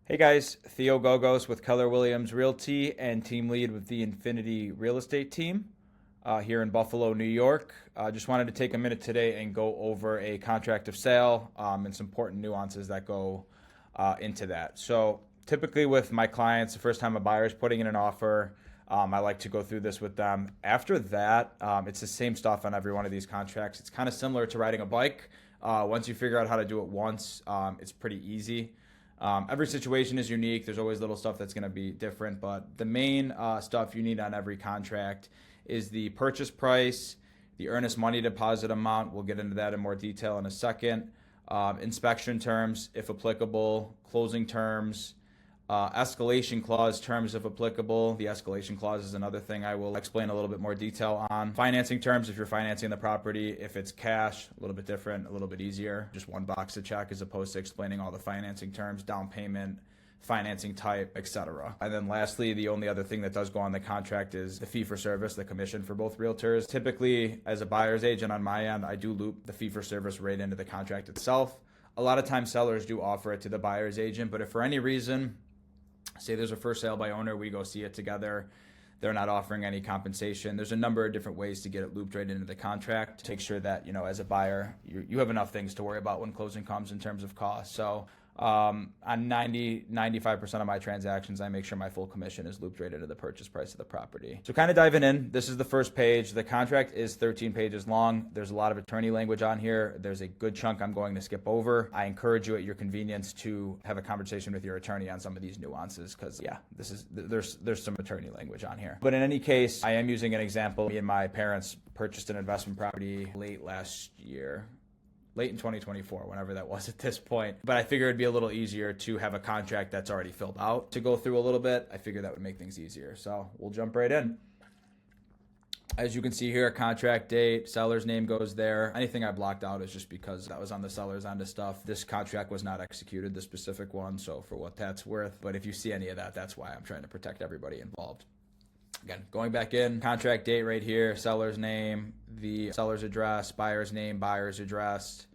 Hey guys, Theo Gogos with Keller Williams Realty and team lead with the Infinity Real Estate team here in Buffalo, New York. Just wanted to take a minute today and go over a contract of sale and some important nuances that go into that. So typically with my clients, the first time a buyer is putting in an offer, I like to go through this with them. After that, it's the same stuff on every one of these contracts. It's kind of similar to riding a bike. Once you figure out how to do it once, it's pretty easy. Every situation is unique. There's always little stuff that's going to be different, but the main stuff you need on every contract is the purchase price, the earnest money deposit amount. We'll get into that in more detail in a second. Inspection terms, if applicable, closing terms, escalation clause terms if applicable. The escalation clause is another thing I will explain a little bit more detail on. Financing terms, if you're financing the property, if it's cash, a little bit different, a little bit easier. Just one box to check as opposed to explaining all the financing terms, down payment, financing type, etc. And then lastly, the only other thing that does go on the contract is the fee for service, the commission for both realtors. Typically, as a buyer's agent on my end, I do loop the fee for service right into the contract itself. A lot of times sellers do offer it to the buyer's agent, but if for any reason, say there's a first sale by owner, we go see it together, they're not offering any compensation, there's a number of different ways to get it looped right into the contract to make sure that, as a buyer, you have enough things to worry about when closing comes in terms of cost. So on 95% of my transactions, I make sure my full commission is looped right into the purchase price of the property. So kind of diving in, this is the first page. The contract is 13 pages long. There's a lot of attorney language on here. There's a good chunk I'm going to skip over. I encourage you at your convenience to have a conversation with your attorney on some of these nuances because there's some attorney language on here. But in any case, I am using an example. Me and my parents purchased an investment property late in 2024, whenever that was at this point. But I figured it'd be a little easier to have a contract that's already filled out to go through a little bit. I figured that would make things easier. So we'll jump right in. As you can see here, contract date, seller's name goes there. Anything I blocked out is just because that was on the seller's end of stuff. This contract was not executed, the specific one, so for what that's worth. But if you see any of that, that's why I'm trying to protect everybody involved. Again, going back in, contract date right here, seller's name, the seller's address, buyer's name, buyer's address,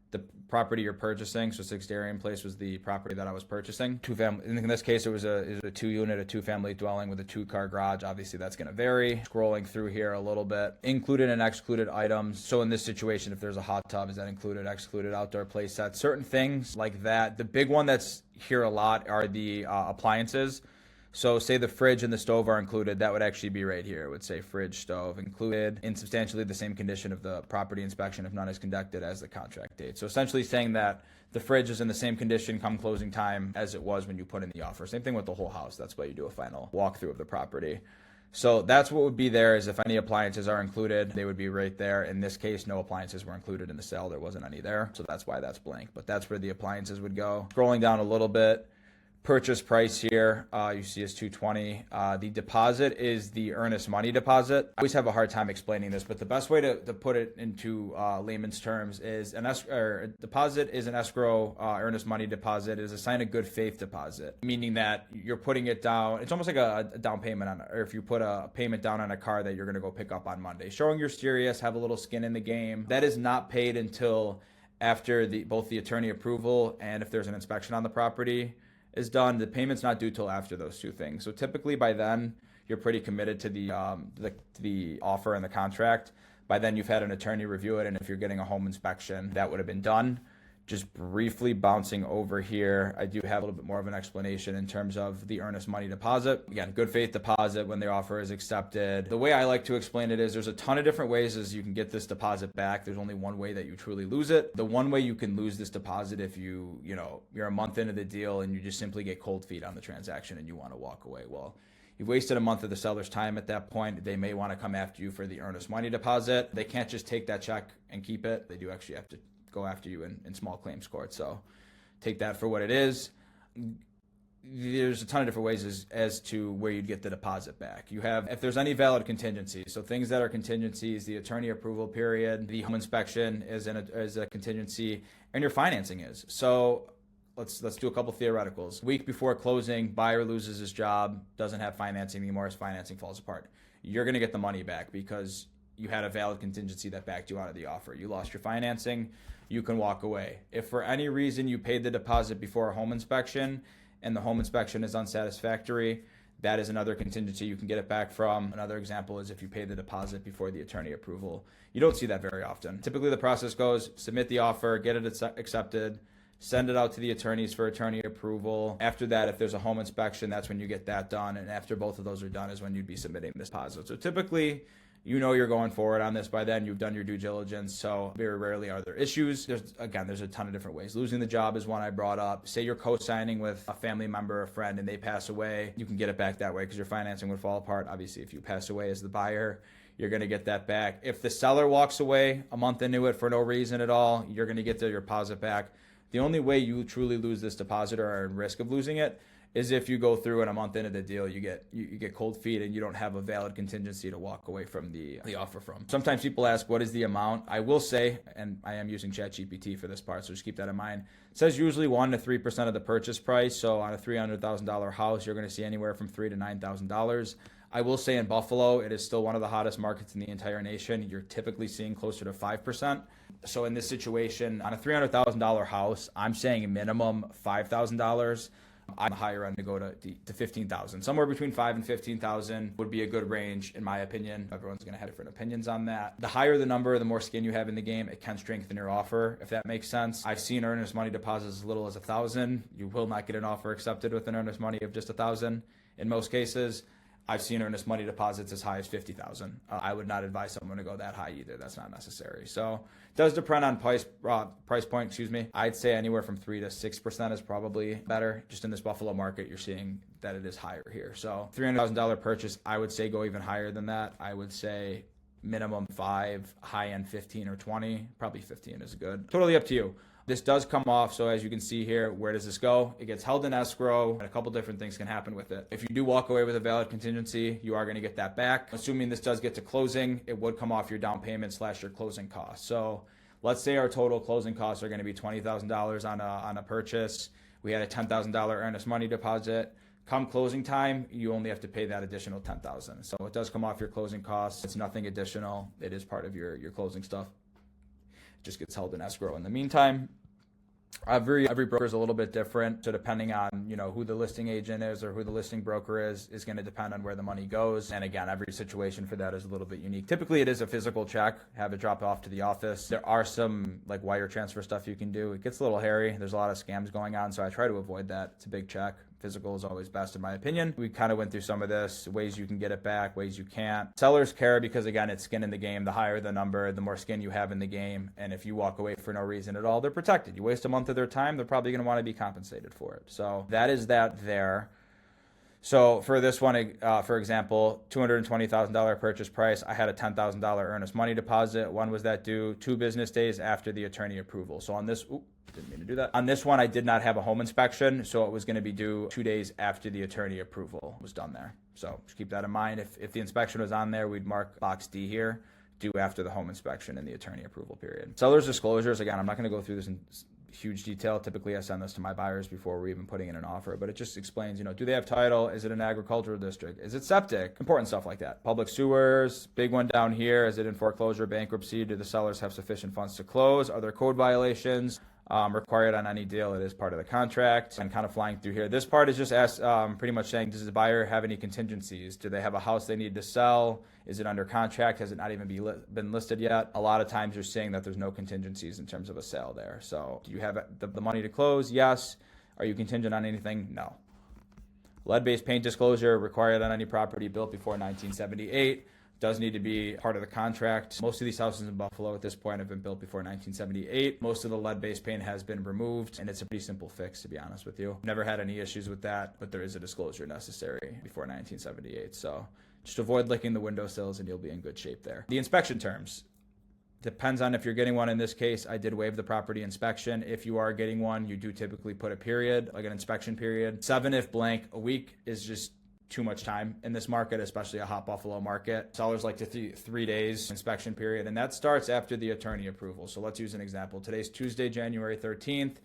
the property you're purchasing. So 6 Darien Place was the property that I was purchasing. In this case, it was a 2-unit, a 2-family dwelling with a 2-car garage. Obviously, that's going to vary. Scrolling through here a little bit. Included and excluded items. So in this situation, if there's a hot tub, is that included, excluded, outdoor play sets, certain things like that. The big one that's here a lot are the appliances. So say the fridge and the stove are included, that would actually be right here. It would say fridge, stove included in substantially the same condition of the property inspection if none is conducted as the contract date. So essentially saying that the fridge is in the same condition come closing time as it was when you put in the offer. Same thing with the whole house. That's why you do a final walkthrough of the property. So that's what would be there, is if any appliances are included, they would be right there. In this case, no appliances were included in the sale. There wasn't any there. So that's why that's blank. But that's where the appliances would go. Scrolling down a little bit. Purchase price here, you see is $220. The deposit is the earnest money deposit. I always have a hard time explaining this, but the best way to put it into layman's terms is a deposit is an escrow earnest money deposit. It is a sign of good faith deposit, meaning that you're putting it down. It's almost like a down payment on, or if you put a payment down on a car that you're going to go pick up on Monday, showing you're serious, have a little skin in the game. That is not paid until after both the attorney approval and if there's an inspection on the property is done. The payment's not due till after those two things. So typically by then you're pretty committed to the offer and the contract. By then you've had an attorney review it, and if you're getting a home inspection, that would have been done. Just briefly bouncing over here, I do have a little bit more of an explanation in terms of the earnest money deposit. Again, good faith deposit when the offer is accepted. The way I like to explain it is there's a ton of different ways as you can get this deposit back. There's only one way that you truly lose it. The one way you can lose this deposit if you're a month into the deal and you just simply get cold feet on the transaction and you want to walk away. Well, you've wasted a month of the seller's time at that point. They may want to come after you for the earnest money deposit. They can't just take that check and keep it. They do actually have to go after you in small claims court. So take that for what it is. There's a ton of different ways as to where you'd get the deposit back. You have, if there's any valid contingencies, so things that are contingencies, the attorney approval period, the home inspection is a contingency, and your financing is. So let's do a couple theoreticals. Week before closing, buyer loses his job, doesn't have financing anymore, his financing falls apart. You're going to get the money back because you had a valid contingency that backed you out of the offer. You lost your financing, you can walk away. If for any reason you paid the deposit before a home inspection and the home inspection is unsatisfactory, that is another contingency you can get it back from. Another example is if you pay the deposit before the attorney approval. You don't see that very often. Typically the process goes, submit the offer, get it accepted, send it out to the attorneys for attorney approval. After that, if there's a home inspection, that's when you get that done. And after both of those are done is when you'd be submitting this deposit. So typically, you know you're going forward on this by then. You've done your due diligence, so very rarely are there issues. There's a ton of different ways. Losing the job is one I brought up. Say you're co-signing with a family member or friend and they pass away. You can get it back that way because your financing would fall apart. Obviously, if you pass away as the buyer, you're going to get that back. If the seller walks away a month into it for no reason at all, you're going to get your deposit back. The only way you truly lose this deposit or are at risk of losing it is if you go through and a month into the deal, you get cold feet and you don't have a valid contingency to walk away from the offer from. Sometimes people ask, what is the amount? I will say, and I am using ChatGPT for this part, so just keep that in mind. It says usually 1 to 3% of the purchase price. So on a $300,000 house, you're going to see anywhere from $3,000 to $9,000. I will say in Buffalo, it is still one of the hottest markets in the entire nation. You're typically seeing closer to 5%. So in this situation, on a $300,000 house, I'm saying a minimum $5,000. I'm higher end to go to $15,000. Somewhere between $5,000 and $15,000 would be a good range, in my opinion. Everyone's going to have different opinions on that. The higher the number, the more skin you have in the game, it can strengthen your offer, if that makes sense. I've seen earnest money deposits as little as $1,000. You will not get an offer accepted with an earnest money of just $1,000 in most cases. I've seen earnest money deposits as high as $50,000. I would not advise someone to go that high either. That's not necessary. So it does depend on price point. I'd say anywhere from 3 to 6% is probably better. Just in this Buffalo market, you're seeing that it is higher here. So $300,000 purchase, I would say go even higher than that. I would say minimum 5, high end 15 or 20. Probably 15 is good. Totally up to you. This does come off, so as you can see here, where does this go? It gets held in escrow, and a couple different things can happen with it. If you do walk away with a valid contingency, you are going to get that back. Assuming this does get to closing, it would come off your down payment / your closing costs. So let's say our total closing costs are going to be $20,000 on a purchase. We had a $10,000 earnest money deposit. Come closing time, you only have to pay that additional $10,000. So it does come off your closing costs. It's nothing additional. It is part of your closing stuff. It just gets held in escrow in the meantime. Every broker is a little bit different, so depending on who the listing agent is or who the listing broker is going to depend on where the money goes. And again, every situation for that is a little bit unique. Typically, it is a physical check, have it drop off to the office. There are some like wire transfer stuff you can do. It gets a little hairy. There's a lot of scams going on, so I try to avoid that. It's a big check. Physical is always best in my opinion. We kind of went through some of this, ways you can get it back, ways you can't. Sellers care because again, it's skin in the game. The higher the number, the more skin you have in the game. And if you walk away for no reason at all, they're protected. You waste a month of their time, they're probably going to want to be compensated for it. So that is that there. So for this one, for example, $220,000 purchase price, I had a $10,000 earnest money deposit. When was that due? 2 business days after the attorney approval. So on this, didn't mean to do that. On this one, I did not have a home inspection, so it was going to be due 2 days after the attorney approval was done there. So just keep that in mind. If the inspection was on there, we'd mark box D here, due after the home inspection and the attorney approval period. Seller's disclosures, again, I'm not going to go through this in huge detail. Typically, I send this to my buyers before we're even putting in an offer, but it just explains, do they have title? Is it an agricultural district? Is it septic? Important stuff like that. Public sewers, big one down here. Is it in foreclosure, bankruptcy? Do the sellers have sufficient funds to close? Are there code violations? Required on any deal? It is part of the contract. And kind of flying through here. This part is just pretty much saying, does the buyer have any contingencies? Do they have a house they need to sell? Is it under contract? Has it not even been listed yet? A lot of times you're seeing that there's no contingencies in terms of a sale there. So do you have the money to close? Yes. Are you contingent on anything? No. Lead-based paint disclosure required on any property built before 1978. Does need to be part of the contract. Most of these houses in Buffalo at this point have been built before 1978. Most of the lead-based paint has been removed, and it's a pretty simple fix, to be honest with you. Never had any issues with that, but there is a disclosure necessary before 1978. So just avoid licking the windowsills, and you'll be in good shape there. The inspection terms. Depends on if you're getting one. In this case, I did waive the property inspection. If you are getting one, you do typically put a period, like an inspection period. 7 if blank. A week is just too much time in this market, especially a hot Buffalo market. Sellers like to 3 days inspection period, and that starts after the attorney approval. So let's use an example. Today's Tuesday, January 13th.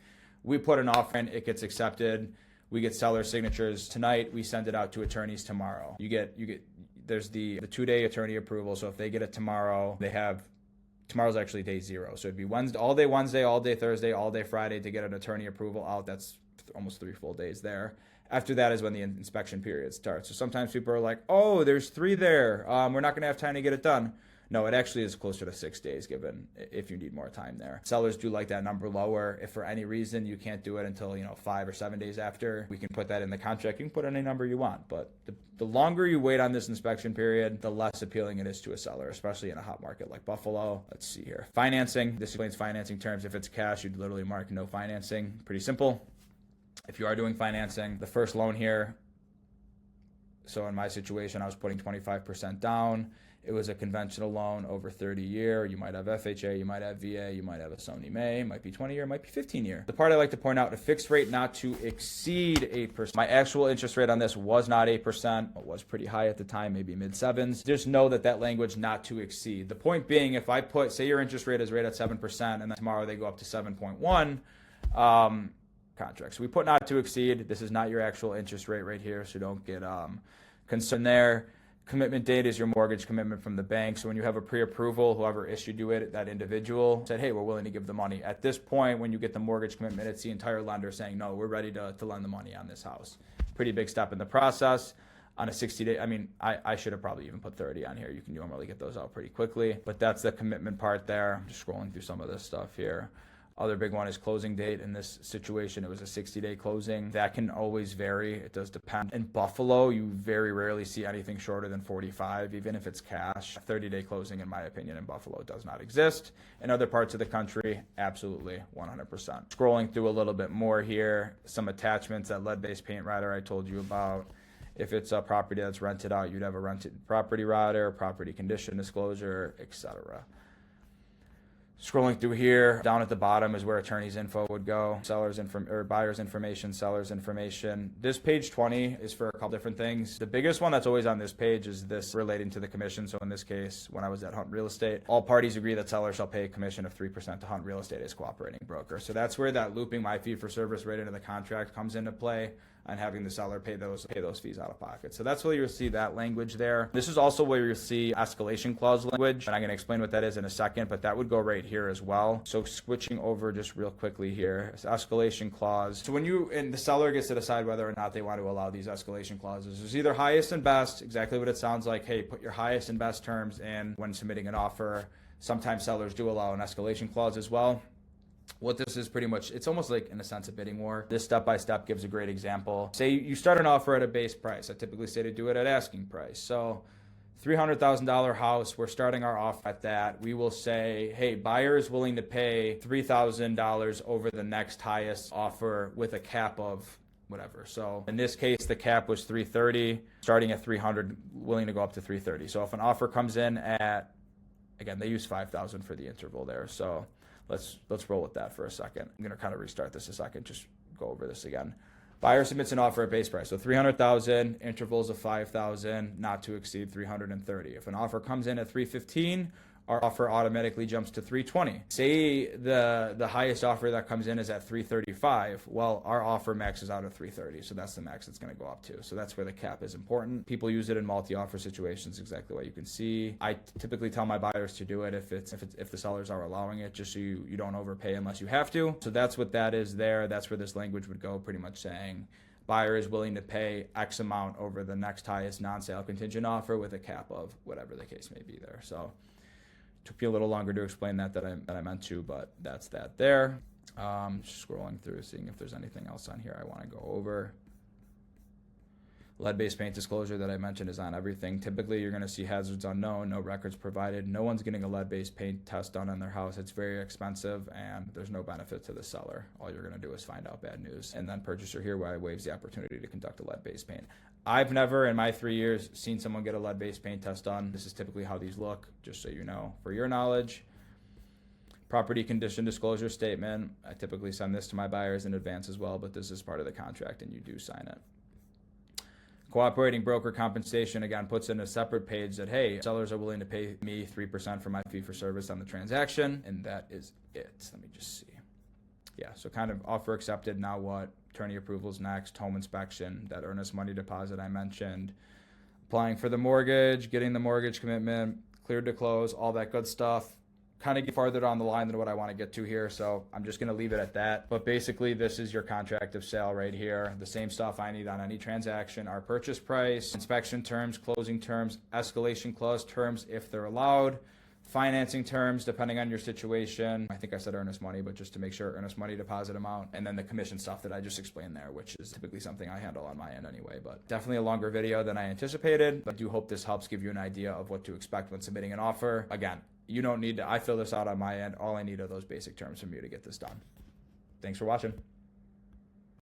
We put an offer in, it gets accepted. We get seller signatures tonight. We send it out to attorneys tomorrow. There's the 2-day attorney approval. So if they get it tomorrow, tomorrow's actually day 0. So it'd be Wednesday, all day Thursday, all day Friday to get an attorney approval out. That's almost 3 full days there. After that is when the inspection period starts. So sometimes people are like, oh, there's 3 there. We're not going to have time to get it done. No, it actually is closer to 6 days given if you need more time there. Sellers do like that number lower. If for any reason you can't do it until 5 or 7 days after, we can put that in the contract. You can put any number you want, but the longer you wait on this inspection period, the less appealing it is to a seller, especially in a hot market like Buffalo. Let's see here. Financing. This explains financing terms. If it's cash, you'd literally mark no financing. Pretty simple. If you are doing financing, the first loan here, so in my situation, I was putting 25% down. It was a conventional loan over 30-year. You might have FHA, you might have VA, you might have a Sony May, it might be 20-year, it might be 15-year. The part I like to point out, a fixed rate not to exceed 8%. My actual interest rate on this was not 8%. It was pretty high at the time, maybe mid-sevens. Just know that language not to exceed. The point being, if I put, say your interest rate is right at 7%, and then tomorrow they go up to 7.1, contracts. So we put not to exceed. This is not your actual interest rate right here, so don't get concerned there. Commitment date is your mortgage commitment from the bank. So when you have a pre-approval, whoever issued you it, that individual said, hey, we're willing to give the money. At this point, when you get the mortgage commitment, it's the entire lender saying, no, we're ready to lend the money on this house. Pretty big step in the process. On a 60-day, I should have probably even put 30 on here. You can normally get those out pretty quickly, but that's the commitment part there. I'm just scrolling through some of this stuff here. Other big one is closing date. In this situation, it was a 60-day closing. That can always vary. It does depend. In Buffalo, you very rarely see anything shorter than 45, even if it's cash. A 30-day closing, in my opinion, in Buffalo does not exist. In other parts of the country, absolutely 100%. Scrolling through a little bit more here, some attachments, that lead-based paint rider I told you about. If it's a property that's rented out, you'd have a rented property rider, property condition disclosure, etc. Scrolling through here, down at the bottom is where attorney's info would go. Buyer's information, seller's information. This page 20 is for a couple different things. The biggest one that's always on this page is this relating to the commission. So in this case, when I was at Hunt Real Estate, all parties agree that seller shall pay a commission of 3% to Hunt Real Estate as cooperating broker. So that's where that looping my fee for service right into the contract comes into play, and having the seller pay those fees out of pocket. So that's where you'll see that language there. This is also where you'll see escalation clause language, and I'm going to explain what that is in a second, but that would go right here as well. So switching over just real quickly here, it's escalation clause. So when the seller gets to decide whether or not they want to allow these escalation clauses, there's either highest and best, exactly what it sounds like. Hey, put your highest and best terms in when submitting an offer. Sometimes sellers do allow an escalation clause as well. What this is pretty much, it's almost like in a sense a bidding war. This step-by-step gives a great example. Say you start an offer at a base price. I typically say to do it at asking price. So $300,000 house, we're starting our offer at that. We will say, hey, buyer is willing to pay $3,000 over the next highest offer with a cap of whatever. So in this case, the cap was $330, starting at $300, willing to go up to $330. So if an offer comes in at, again, they use $5,000 for the interval there. So let's roll with that for a second. I'm going to kind of restart this a second, just go over this again. Buyer submits an offer at base price. So $300,000, intervals of $5,000, not to exceed $330. If an offer comes in at $315, our offer automatically jumps to $320. Say the highest offer that comes in is at $335. Well, our offer maxes out at $330. So that's the max it's going to go up to. So that's where the cap is important. People use it in multi-offer situations, exactly what you can see. I typically tell my buyers to do it if the sellers are allowing it, just so you don't overpay unless you have to. So that's what that is there. That's where this language would go, pretty much saying buyer is willing to pay X amount over the next highest non-sale contingent offer with a cap of whatever the case may be there. So took me a little longer to explain that I meant to, but that's that there. Scrolling through, seeing if there's anything else on here I want to go over. Lead-based paint disclosure that I mentioned is on everything. Typically, you're going to see hazards unknown, no records provided. No one's getting a lead-based paint test done on their house. It's very expensive, and there's no benefit to the seller. All you're going to do is find out bad news. And then purchaser here waives the opportunity to conduct a lead-based paint. I've never, in my 3 years, seen someone get a lead-based paint test done. This is typically how these look, just so you know. For your knowledge, property condition disclosure statement. I typically send this to my buyers in advance as well, but this is part of the contract, and you do sign it. Cooperating broker compensation, again, puts in a separate page that, hey, sellers are willing to pay me 3% for my fee for service on the transaction, and that is it. Let me just see. Yeah, so kind of offer accepted. Now what? Attorney approvals next, home inspection, that earnest money deposit I mentioned, applying for the mortgage, getting the mortgage commitment, cleared to close, all that good stuff kind of get farther down the line than what I want to get to here, so I'm just going to leave it at that. But basically, this is your contract of sale right here. The same stuff I need on any transaction: our purchase price, inspection terms, closing terms, escalation clause terms if they're allowed, financing terms depending on your situation. I think I said earnest money, but just to make sure, earnest money deposit amount, and then the commission stuff that I just explained there, which is typically something I handle on my end anyway. But definitely a longer video than I anticipated, but I do hope this helps give you an idea of what to expect when submitting an offer. Again, you don't need to, I fill this out on my end. All I need are those basic terms from you to get this done. Thanks for watching.